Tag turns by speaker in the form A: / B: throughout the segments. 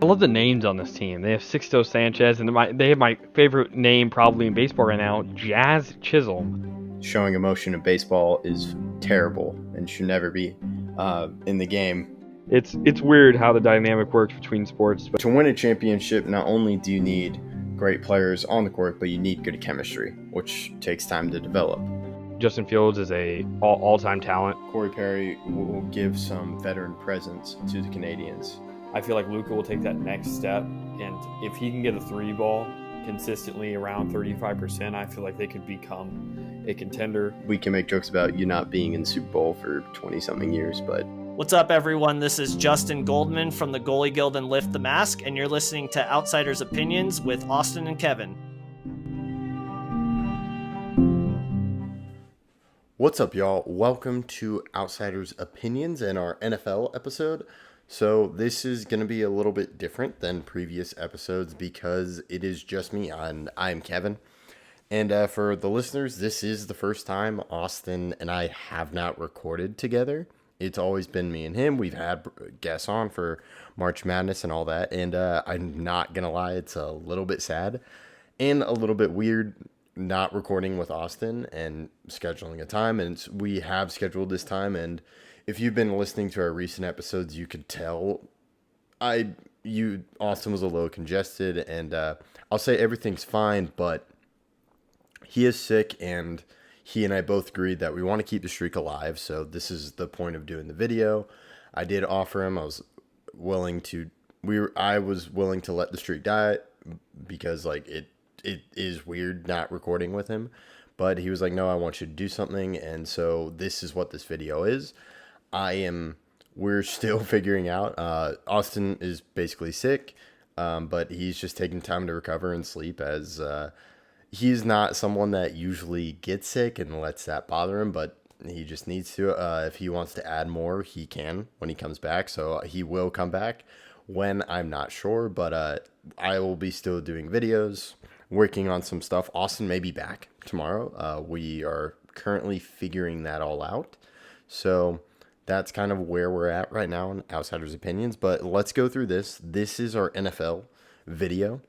A: I love the names on this team. They have Sixto Sanchez, and they have my favorite name probably in baseball right now, Jazz Chisholm.
B: Showing emotion in baseball is terrible and should never be in the game.
A: It's weird how the dynamic works between sports.
B: But to win a championship, not only do you need great players on the court, but you need good chemistry, which takes time to develop.
A: Justin Fields is a all-time talent.
B: Corey Perry will give some veteran presence to the Canadians.
C: I feel like Luka will take that next step, and if he can get a three ball consistently around 35%, I feel like they could become a contender.
B: We can make jokes about you not being in the Super Bowl for 20-something years, but...
D: What's up, everyone? This is Justin Goldman from the Goalie Guild and Lift the Mask, and you're listening to Outsiders Opinions with Austin and Kevin.
B: What's up, y'all? Welcome to Outsiders Opinions and our NFL episode. So this is going to be a little bit different than previous episodes because it is just me, and I'm Kevin. And for the listeners, this is the first time Austin and I have not recorded together. It's always been me and him. We've had guests on for March Madness and all that. And I'm not going to lie, it's a little bit sad and a little bit weird not recording with Austin and scheduling a time. And we have scheduled this time. And if you've been listening to our recent episodes, you could tell Austin was a little congested. And I'll say everything's fine, but he is sick, and he and I both agreed that we want to keep the streak alive, so this is the point of doing the video. I did offer him, I was willing to let the streak die because it is weird not recording with him, but he was like, no, I want you to do something, and so this is what this video is. We're still figuring out. Austin is basically sick, but he's just taking time to recover and sleep as he's not someone that usually gets sick and lets that bother him, but he just needs to. If he wants to add more, he can when he comes back. So he will come back when I'm not sure, but I will be still doing videos, working on some stuff. Austin may be back tomorrow. We are currently figuring that all out. So that's kind of where we're at right now in Outsiders Opinions. But let's go through this. This is our NFL video.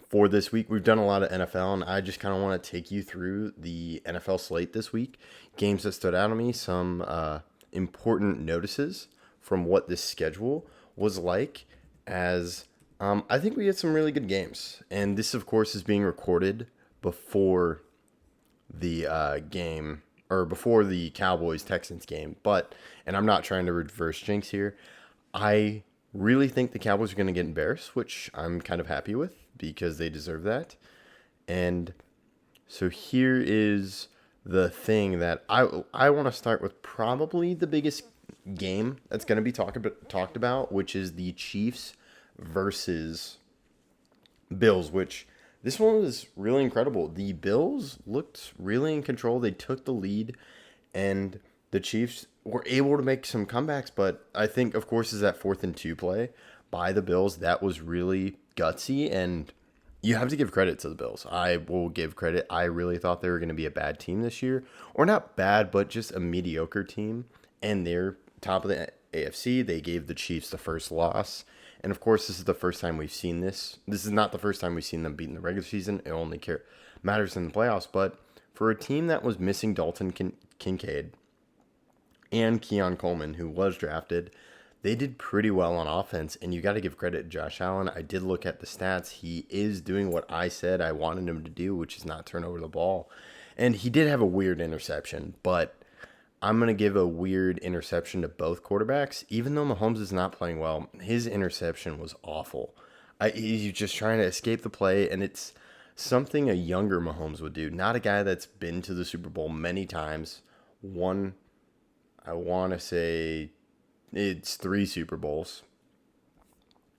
B: For this week, we've done a lot of NFL, and I just kind of want to take you through the NFL slate this week. Games that stood out to me, some important notices from what this schedule was like, as I think we had some really good games. And this, of course, is being recorded before the game, or before the Cowboys-Texans game. And I'm not trying to reverse jinx here, I really think the Cowboys are going to get embarrassed, which I'm kind of happy with, because they deserve that. And so here is the thing that I want to start with, probably the biggest game that's going to be talked about, which is the Chiefs versus Bills, which this one was really incredible. The Bills looked really in control. They took the lead, and the Chiefs were able to make some comebacks, but I think, of course, is that 4th and 2 play by the Bills. That was really gutsy, and you have to give credit to the Bills. I will give credit. I really thought they were going to be a bad team this year, or not bad, but just a mediocre team, and they're top of the AFC. They gave the Chiefs the first loss, and of course, this is the first time we've seen this. This is not the first time we've seen them beat in the regular season. It only matters in the playoffs, but for a team that was missing Dalton Kincaid and Keon Coleman, who was drafted, they did pretty well on offense, and you got to give credit to Josh Allen. I did look at the stats. He is doing what I said I wanted him to do, which is not turn over the ball. And he did have a weird interception, but I'm going to give a weird interception to both quarterbacks. Even though Mahomes is not playing well, his interception was awful. He's just trying to escape the play, and it's something a younger Mahomes would do, not a guy that's been to the Super Bowl many times. I want to say it's 3 Super Bowls.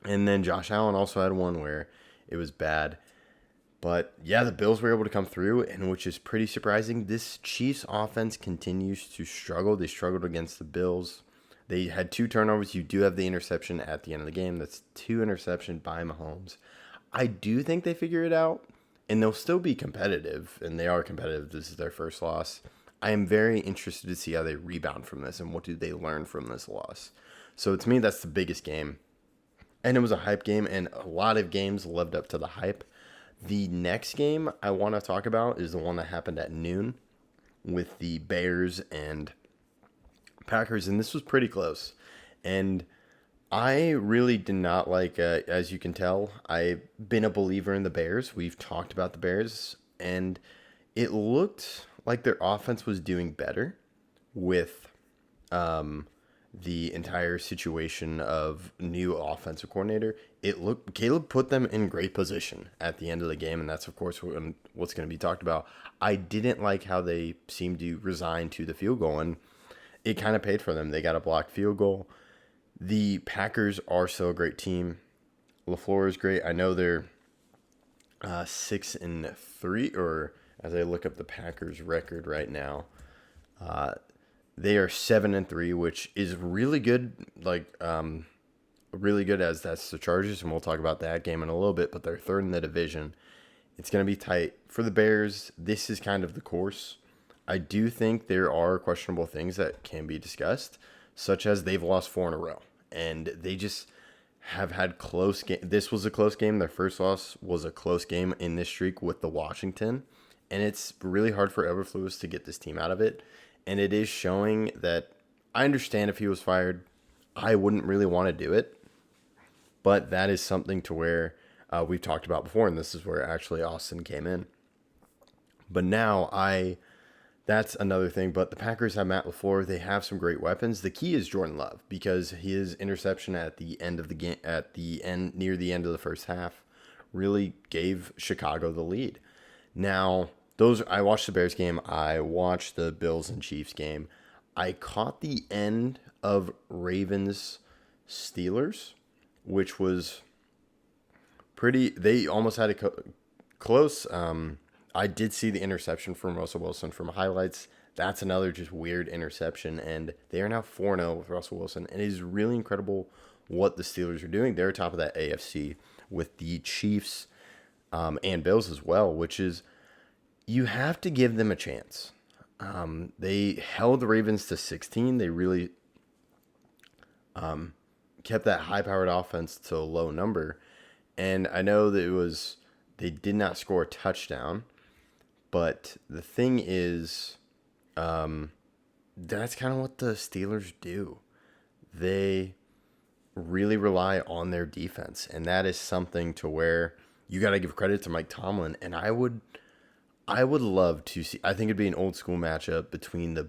B: And then Josh Allen also had one where it was bad. But yeah, the Bills were able to come through, and which is pretty surprising. This Chiefs offense continues to struggle. They struggled against the Bills. They had 2 turnovers. You do have the interception at the end of the game. That's 2 interceptions by Mahomes. I do think they figure it out, and they'll still be competitive, and they are competitive. This is their first loss. I am very interested to see how they rebound from this and what do they learn from this loss. So to me, that's the biggest game. and it was a hype game, and a lot of games lived up to the hype. The next game I want to talk about is the one that happened at noon with the Bears and Packers, and this was pretty close. And I really did not like, as you can tell, I've been a believer in the Bears. We've talked about the Bears, and it looked like their offense was doing better with the entire situation of new offensive coordinator. Caleb put them in great position at the end of the game, and that's of course what's going to be talked about. I didn't like how they seemed to resign to the field goal, and it kind of paid for them. They got a blocked field goal. The Packers are still a great team. LaFleur is great. I know they're 6-3, or as I look up the Packers record right now, they are 7-3, which is really good. Really good, as that's the Chargers, and we'll talk about that game in a little bit. But they're third in the division. It's going to be tight for the Bears. This is kind of the course. I do think there are questionable things that can be discussed, such as they've lost 4 in a row, and they just have had close game. This was a close game. Their first loss was a close game in this streak with the Washington, and it's really hard for Eberflus to get this team out of it. And it is showing that I understand if he was fired, I wouldn't really want to do it, but that is something to where we've talked about before, and this is where actually Austin came in. But now that's another thing. But the Packers have Matt LaFleur. They have some great weapons. The key is Jordan Love, because his interception at the end of the game, near the end of the first half, really gave Chicago the lead. Now, I watched the Bears game. I watched the Bills and Chiefs game. I caught the end of Ravens Steelers, which was pretty. They almost had a close. I did see the interception from Russell Wilson from highlights. That's another just weird interception, and they are now 4-0 with Russell Wilson. And it is really incredible what the Steelers are doing. They're top of that AFC with the Chiefs and Bills as well, which is, you have to give them a chance. They held the Ravens to 16. They really kept that high-powered offense to a low number. And I know that they did not score a touchdown. But the thing is, that's kind of what the Steelers do. They really rely on their defense, and that is something to where you got to give credit to Mike Tomlin. And I would love to see. I think it'd be an old school matchup between the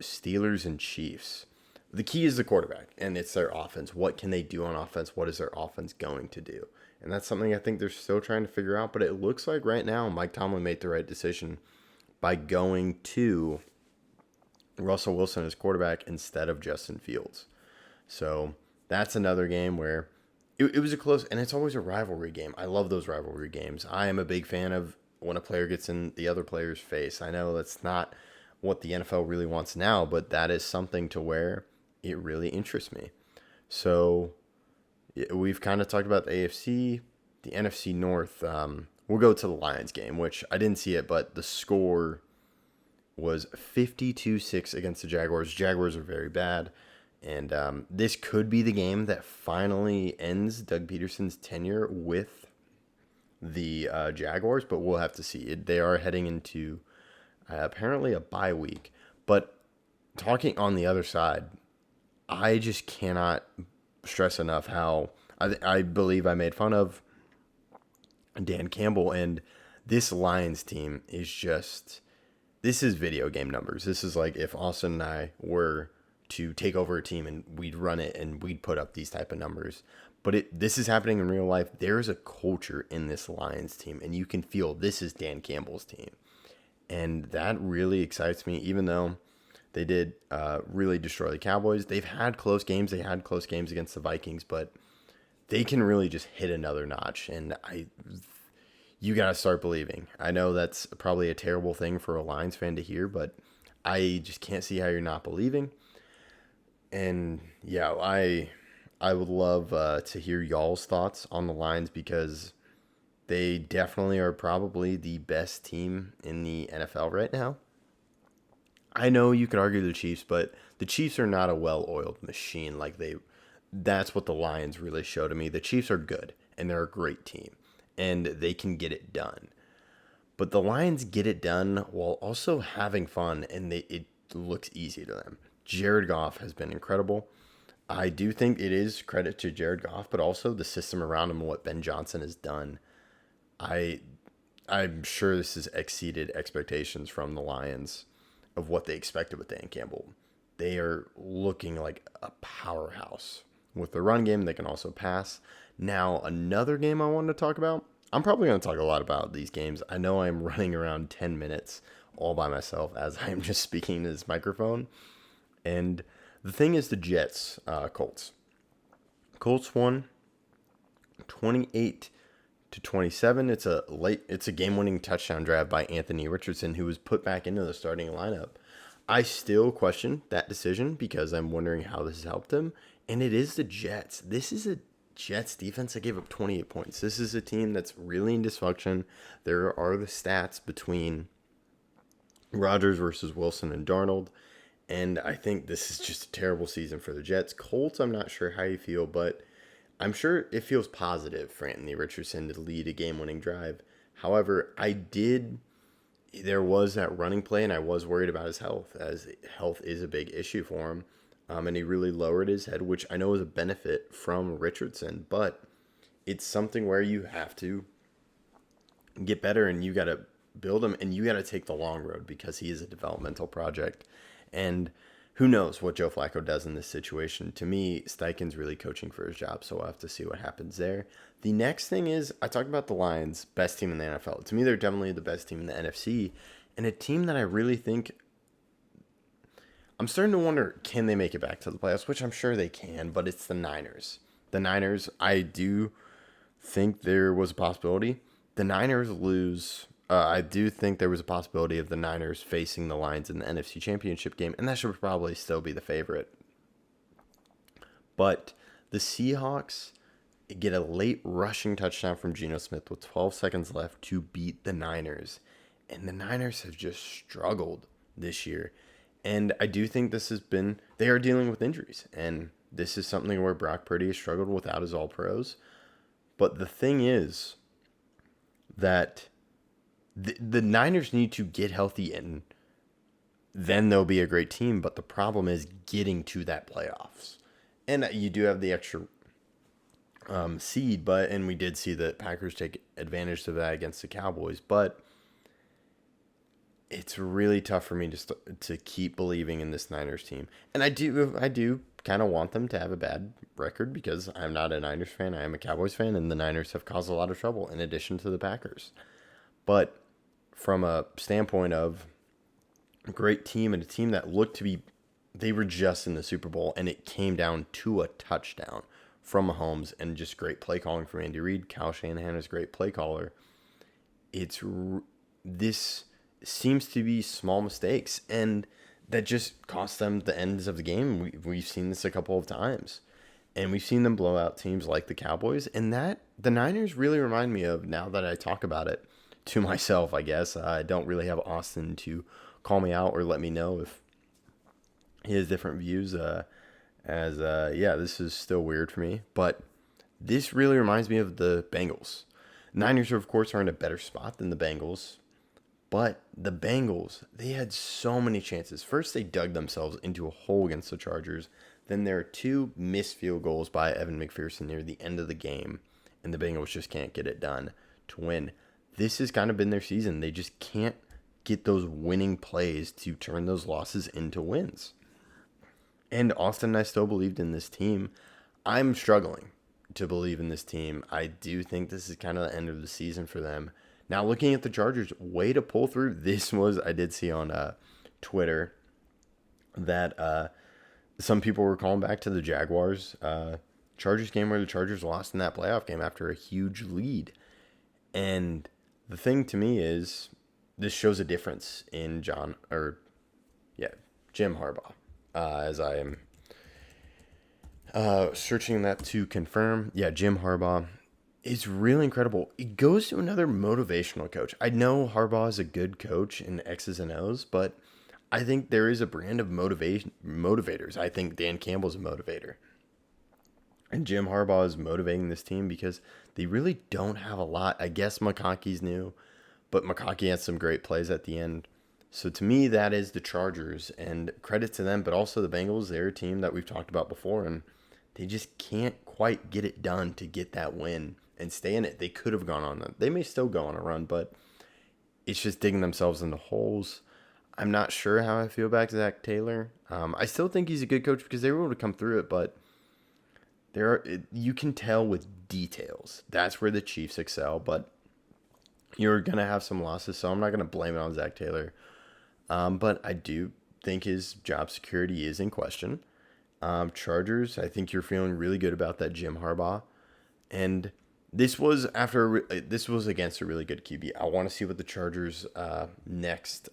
B: Steelers and Chiefs. The key is the quarterback, and it's their offense. What can they do on offense? What is their offense going to do? And that's something I think they're still trying to figure out. But it looks like right now Mike Tomlin made the right decision by going to Russell Wilson as quarterback instead of Justin Fields. So that's another game where it was a close, and it's always a rivalry game. I love those rivalry games. I am a big fan of when a player gets in the other player's face. I know that's not what the NFL really wants now, but that is something to where it really interests me. So we've kind of talked about the AFC, the NFC North. We'll go to the Lions game, which I didn't see it, but the score was 52-6 against the Jaguars. Jaguars are very bad, and this could be the game that finally ends Doug Peterson's tenure with the Jaguars, but we'll have to see. They are heading into apparently a bye week. But talking on the other side, I just cannot stress enough how I believe I made fun of Dan Campbell, and this Lions team is just, this is video game numbers. This is like if Austin and I were to take over a team and we'd run it and we'd put up these type of numbers. But this is happening in real life. There's a culture in this Lions team, and you can feel this is Dan Campbell's team. And that really excites me, even though they did really destroy the Cowboys. They've had close games. They had close games against the Vikings, but they can really just hit another notch. And you got to start believing. I know that's probably a terrible thing for a Lions fan to hear, but I just can't see how you're not believing. And yeah, I would love to hear y'all's thoughts on the Lions, because they definitely are probably the best team in the NFL right now. I know you could argue the Chiefs, but the Chiefs are not a well-oiled machine like that's what the Lions really show to me. The Chiefs are good, and they're a great team, and they can get it done. But the Lions get it done while also having fun, and it looks easy to them. Jared Goff has been incredible. I do think it is credit to Jared Goff, but also the system around him and what Ben Johnson has done. I'm sure this has exceeded expectations from the Lions of what they expected with Dan Campbell. They are looking like a powerhouse. With the run game, they can also pass. Now, another game I wanted to talk about. I'm probably going to talk a lot about these games. I know I'm running around 10 minutes all by myself as I'm just speaking to this microphone. And the thing is the Jets, Colts. Colts won 28-27. It's a game-winning touchdown drive by Anthony Richardson, who was put back into the starting lineup. I still question that decision because I'm wondering how this has helped him. And it is the Jets. This is a Jets defense that gave up 28 points. This is a team that's really in dysfunction. There are the stats between Rodgers versus Wilson and Darnold. And I think this is just a terrible season for the Jets. Colts, I'm not sure how you feel, but I'm sure it feels positive for Anthony Richardson to lead a game-winning drive. However, there was that running play, and I was worried about his health, as health is a big issue for him. And he really lowered his head, which I know is a benefit from Richardson, but it's something where you have to get better and you got to build him and you got to take the long road because he is a developmental project. And who knows what Joe Flacco does in this situation. To me, Steichen's really coaching for his job, so we'll have to see what happens there. The next thing is, I talked about the Lions, best team in the NFL. To me, they're definitely the best team in the NFC, and a team that I really think, I'm starting to wonder, can they make it back to the playoffs, which I'm sure they can, but it's the Niners. The Niners, I do think there was a possibility. The Niners lose. I do think there was a possibility of the Niners facing the Lions in the NFC Championship game, and that should probably still be the favorite. But the Seahawks get a late rushing touchdown from Geno Smith with 12 seconds left to beat the Niners. And the Niners have just struggled this year. And I do think they are dealing with injuries. And this is something where Brock Purdy has struggled without his All-Pros. But the thing is that the Niners need to get healthy, and then they'll be a great team. But the problem is getting to that playoffs. And you do have the extra seed, and we did see the Packers take advantage of that against the Cowboys. But it's really tough for me to keep believing in this Niners team. And I do kind of want them to have a bad record because I'm not a Niners fan. I am a Cowboys fan, and the Niners have caused a lot of trouble in addition to the Packers. But from a standpoint of a great team and a team that looked to be, they were just in the Super Bowl, and it came down to a touchdown from Mahomes and just great play calling from Andy Reid. Kyle Shanahan is a great play caller. This seems to be small mistakes, and that just cost them the ends of the game. We've seen this a couple of times, and we've seen them blow out teams like the Cowboys, and that the Niners really remind me of, now that I talk about it to myself, I guess. I don't really have Austin to call me out or let me know if he has different views, this is still weird for me, but this really reminds me of the Bengals. Niners, of course, are in a better spot than the Bengals. But the Bengals, they had so many chances. First, they dug themselves into a hole against the Chargers. Then there are 2 missed field goals by Evan McPherson near the end of the game, and the Bengals just can't get it done to win. This has kind of been their season. They just can't get those winning plays to turn those losses into wins. And Austin and I still believed in this team. I'm struggling to believe in this team. I do think this is kind of the end of the season for them. Now, looking at the Chargers, way to pull through. I did see on Twitter that some people were calling back to the Jaguars Chargers game where the Chargers lost in that playoff game after a huge lead. And the thing to me is this shows a difference in Jim Harbaugh, as I am searching that to confirm. Yeah, Jim Harbaugh. It's really incredible. It goes to another motivational coach. I know Harbaugh is a good coach in X's and O's, but I think there is a brand of motivators. I think Dan Campbell's a motivator. And Jim Harbaugh is motivating this team because they really don't have a lot. I guess McConkey's new, but McConkey had some great plays at the end. So to me, that is the Chargers, and credit to them, but also the Bengals. They're a team that we've talked about before, and they just can't quite get it done to get that win and stay in it. They could have gone on that. They may still go on a run, but it's just digging themselves into holes. I'm not sure how I feel about Zach Taylor. I still think he's a good coach because they were able to come through it, but you can tell with details. That's where the Chiefs excel, but you're going to have some losses, so I'm not going to blame it on Zach Taylor. But I do think his job security is in question. Chargers, I think you're feeling really good about that Jim Harbaugh. And this was against a really good QB. I want to see what the Chargers' next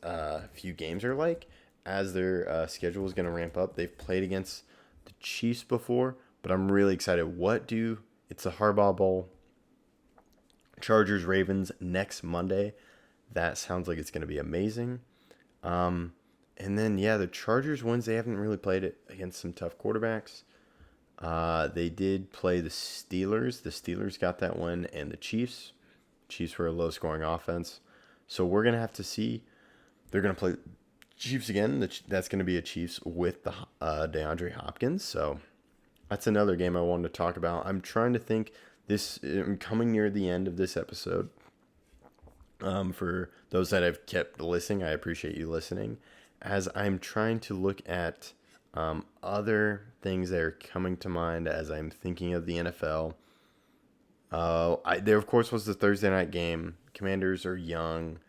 B: few games are like as their schedule is going to ramp up. They've played against the Chiefs before, but I'm really excited. It's the Harbaugh Bowl. Chargers Ravens next Monday. That sounds like it's going to be amazing. And then, the Chargers wins. They haven't really played it against some tough quarterbacks. They did play the Steelers. The Steelers got that win, and the Chiefs. Chiefs were a low-scoring offense. So we're going to have to see. They're going to play Chiefs again. That's going to be a Chiefs with the DeAndre Hopkins. So that's another game I wanted to talk about. I'm trying to think. I'm coming near the end of this episode. For those that have kept listening, I appreciate you listening. As I'm trying to look at other things that are coming to mind as I'm thinking of the NFL. There, of course, was the Thursday night game. Commanders are young,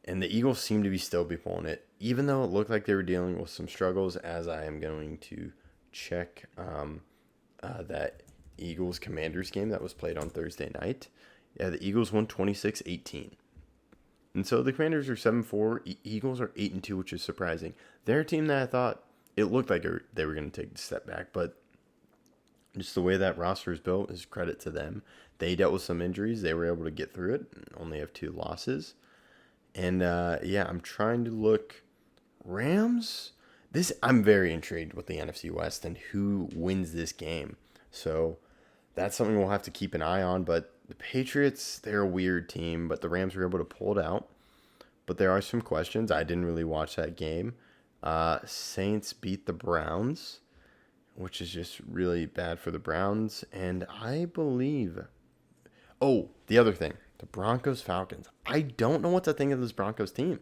B: and the Eagles seem to be still be pulling it, even though it looked like they were dealing with some struggles, as I am going to check that Eagles-Commanders game that was played on Thursday night. Yeah, the Eagles won 26-18. And so the Commanders are 7-4. Eagles are 8-2, which is surprising. They're a team that I thought it looked like they were going to take a step back, but just the way that roster is built is credit to them. They dealt with some injuries. They were able to get through it. Only have 2 losses. And I'm trying to look. Rams. I'm very intrigued with the NFC West and who wins this game. So that's something we'll have to keep an eye on. But the Patriots, they're a weird team, but the Rams were able to pull it out. But there are some questions. I didn't really watch that game. Saints beat the Browns, which is just really bad for the Browns. And I believe... Oh, the other thing. The Broncos-Falcons. I don't know what to think of this Broncos team.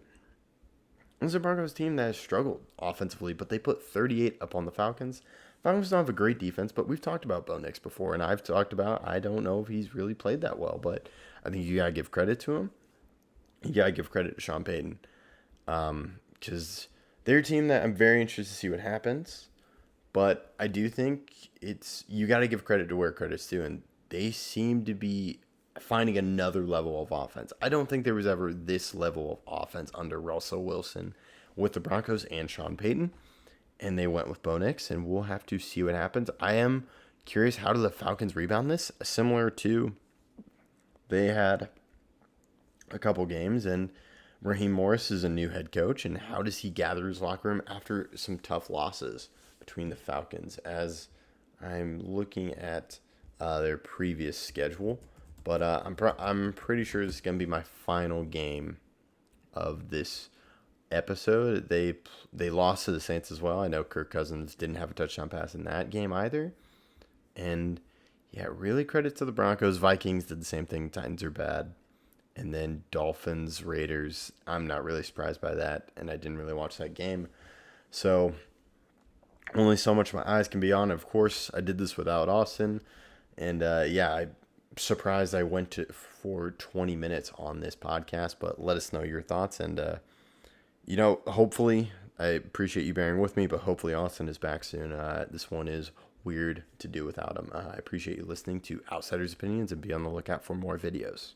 B: This is a Broncos team that has struggled offensively, but they put 38 up on the Falcons. Falcons don't have a great defense, but we've talked about Bo Nix before, and I've talked about I don't know if he's really played that well, but I think you got to give credit to him. You got to give credit to Sean Payton, because they're a team that I'm very interested to see what happens, but I do think you got to give credit to where credit's due, and they seem to be finding another level of offense. I don't think there was ever this level of offense under Russell Wilson with the Broncos and Sean Payton. And they went with Bo Nix, and we'll have to see what happens. I am curious, how do the Falcons rebound this? Similar to, they had a couple games, and Raheem Morris is a new head coach, and how does he gather his locker room after some tough losses between the Falcons? As I'm looking at their previous schedule, but I'm pretty sure this is going to be my final game of this episode. They lost to the Saints as well. I know Kirk Cousins didn't have a touchdown pass in that game either. And really credit to the Broncos. Vikings did the same thing. Titans are bad. And then Dolphins, Raiders. I'm not really surprised by that, and I didn't really watch that game. So only so much my eyes can be on. Of course, I did this without Austin. And I'm surprised I went for 20 minutes on this podcast, but let us know your thoughts. And hopefully, I appreciate you bearing with me, but hopefully Austin is back soon. This one is weird to do without him. I appreciate you listening to Outsiders Opinions, and be on the lookout for more videos.